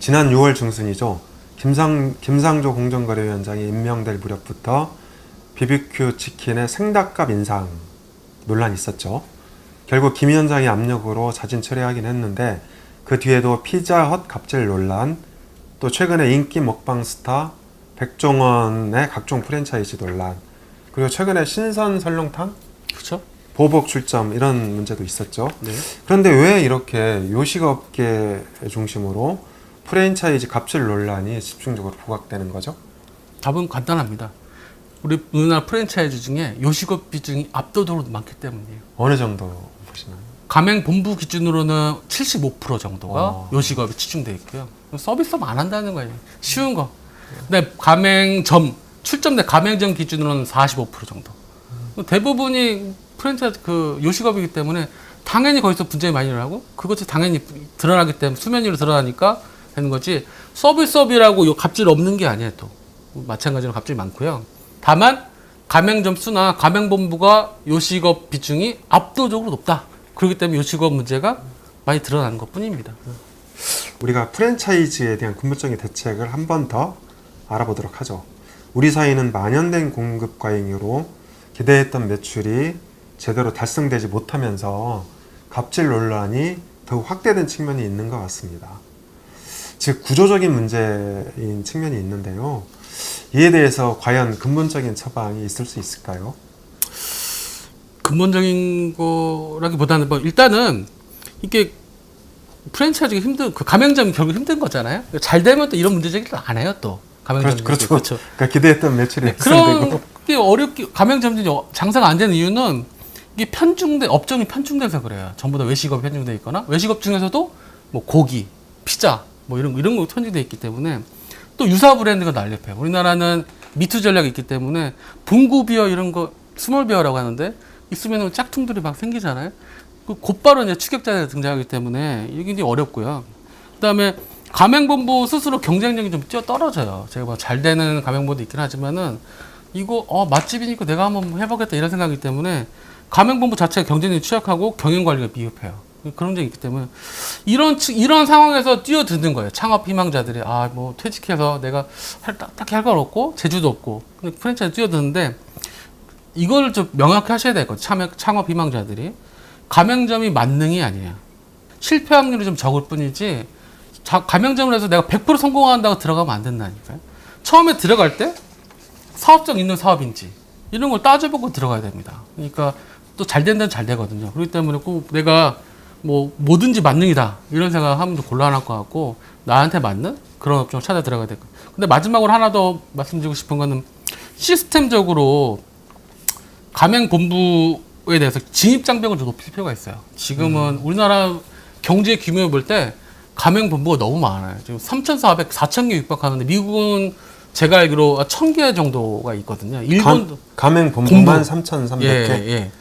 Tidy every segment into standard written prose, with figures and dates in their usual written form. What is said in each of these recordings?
지난 6월 중순이죠. 김상조 공정거래위원장이 임명될 무렵부터 BBQ 치킨의 생닭값 인상 논란이 있었죠. 결국 김 위원장의 압력으로 자진 철회하긴 했는데 그 뒤에도 피자헛 갑질 논란, 또 최근에 인기 먹방 스타 백종원의 각종 프랜차이즈 논란, 그리고 최근에 신선 설렁탕, 그렇죠? 보복 출점 이런 문제도 있었죠. 네. 그런데 왜 이렇게 요식업계 중심으로 프랜차이즈 갑질 논란이 집중적으로 부각되는 거죠? 답은 간단합니다. 우리나라 프랜차이즈 중에 요식업 비중이 압도적으로 많기 때문이에요. 어느 정도 보시나요? 가맹 본부 기준으로는 75% 정도가 요식업에 치중돼 있고요. 서비스업 안 한다는 거예요. 쉬운 거. 근데 가맹점, 출점된 가맹점 기준으로는 45% 정도. 대부분이 프랜차이즈 그 요식업이기 때문에 당연히 거기서 분쟁이 많이 일어나고 그것이 당연히 드러나기 때문에 수면 위로 드러나니까 되는 거지. 서비스업이라고 요 갑질 없는 게 아니에요. 또 마찬가지로 갑질이 많고요. 다만 가맹점 수나 가맹본부가 요식업 비중이 압도적으로 높다. 그렇기 때문에 요식업 문제가 많이 드러나는 것 뿐입니다. 우리가 프랜차이즈에 대한 근본적인 대책을 한 번 더 알아보도록 하죠. 우리 사회는 만연된 공급 과잉으로 기대했던 매출이 제대로 달성되지 못하면서 갑질 논란이 더욱 확대된 측면이 있는 것 같습니다. 즉 구조적인 문제인 측면이 있는데요. 이에 대해서 과연 근본적인 처방이 있을 수 있을까요? 근본적인 거라기보다는 뭐 일단은 이게 프랜차이즈가 그 가맹점이 결국 힘든 거잖아요. 잘 되면 또 이런 문제 제기를 안 해요 또 가맹점. 그렇죠. 그러니까 기대했던 매출이 그런 게 어렵게 가맹점들이 장사가 안 되는 이유는 이게 업종이 편중돼서 그래요. 전부 다 외식업이 편중돼 있거나 외식업 중에서도 뭐 고기, 피자 뭐 이런 거 편중돼 있기 때문에 또 유사 브랜드가 난립해요. 우리나라는 미투 전략이 있기 때문에 분구 비어 이런 거 스몰 비어라고 하는데 있으면 짝퉁들이 막 생기잖아요. 곧바로 이제 추격자가 등장하기 때문에 이게 굉장히 어렵고요. 그다음에 가맹본부 스스로 경쟁력이 좀 뛰어 떨어져요. 제가 뭐 잘 되는 가맹본부도 있긴 하지만은 이거 맛집이니까 내가 한번 해보겠다 이런 생각이기 때문에 가맹본부 자체가 경쟁력이 취약하고 경영 관리가 미흡해요. 그런 점이 있기 때문에 이런 상황에서 뛰어드는 거예요. 창업 희망자들이 뭐 퇴직해서 내가 딱히 할 건 없고 재주도 없고 프랜차이즈 뛰어드는데 이걸 좀 명확히 하셔야 될 거예요. 창업 희망자들이 가맹점이 만능이 아니에요. 실패 확률이 좀 적을 뿐이지 가맹점을 해서 내가 100% 성공한다고 들어가면 안 된다니까요. 처음에 들어갈 때 사업적 있는 사업인지 이런 걸 따져보고 들어가야 됩니다. 그러니까 또 잘 된 데는 잘 되거든요. 그렇기 때문에 꼭 내가 뭐 뭐든지 만능이다 이런 생각하면 좀 곤란할 것 같고 나한테 맞는 그런 업종을 찾아 들어가야 될 거예요. 근데 마지막으로 하나 더 말씀드리고 싶은 거는 시스템적으로 가맹 본부에 대해서 진입 장벽을 좀 높일 필요가 있어요. 지금은 우리나라 경제 규모 볼 때 가맹 본부가 너무 많아요. 지금 3,400, 4,000개 육박하는데 미국은 제가 알기로 1,000개 정도가 있거든요. 일본도 가맹 본부만 3,300개. 예.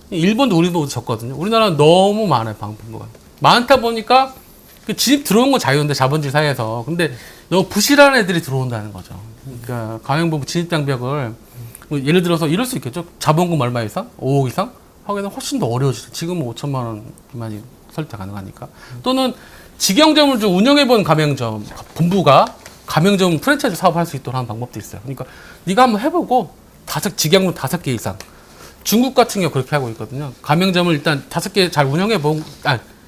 일본도 우리보다 적거든요. 우리나라는 너무 많아요, 방법부가. 많다 보니까 그 진입 들어온 건 자유인데 자본주의 사회에서. 근데 너무 부실한 애들이 들어온다는 거죠. 그러니까 가맹본부 진입 장벽을 뭐 예를 들어서 이럴 수 있겠죠. 자본금 얼마 이상? 5억 이상? 하기는 훨씬 더 어려워지죠. 지금은 5천만 원 미만이 설득 가능하니까. 또는 직영점을 좀 운영해본 가맹점 본부가 가맹점 프랜차이즈 사업을 할 수 있도록 하는 방법도 있어요. 그러니까 네가 한번 해보고 직영점 5개 이상. 중국 같은 경우 그렇게 하고 있거든요. 가맹점을 일단 5개 잘 운영해보고,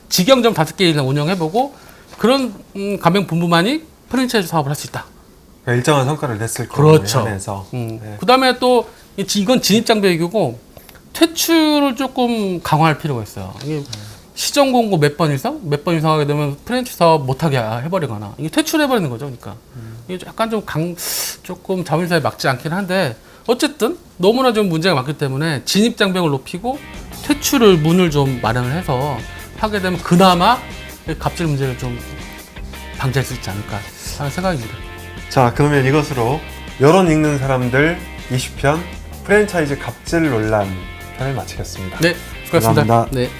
직영점 5개 이상 운영해보고, 그런 가맹 본부만이 프랜차이즈 사업을 할 수 있다. 그러니까 일정한 성과를 냈을 경우에 그렇죠. 한해서. 네. 그 다음에 또, 이건 진입장벽이고, 퇴출을 조금 강화할 필요가 있어요. 이게 시정 공고 몇 번 이상 하게 되면 프랜차이즈 사업 못하게 해버리거나, 이게 퇴출해버리는 거죠. 그러니까. 이게 약간 조금 자본주의사에 맞지 않긴 한데, 어쨌든 너무나 좀 문제가 많기 때문에 진입 장벽을 높이고 퇴출을 문을 좀 마련을 해서 하게 되면 그나마 갑질 문제를 좀 방지할 수 있지 않을까 하는 생각입니다. 자, 그러면 이것으로 여론 읽는 사람들 20편 프랜차이즈 갑질 논란 편을 마치겠습니다. 네, 수고하셨습니다. 감사합니다. 네.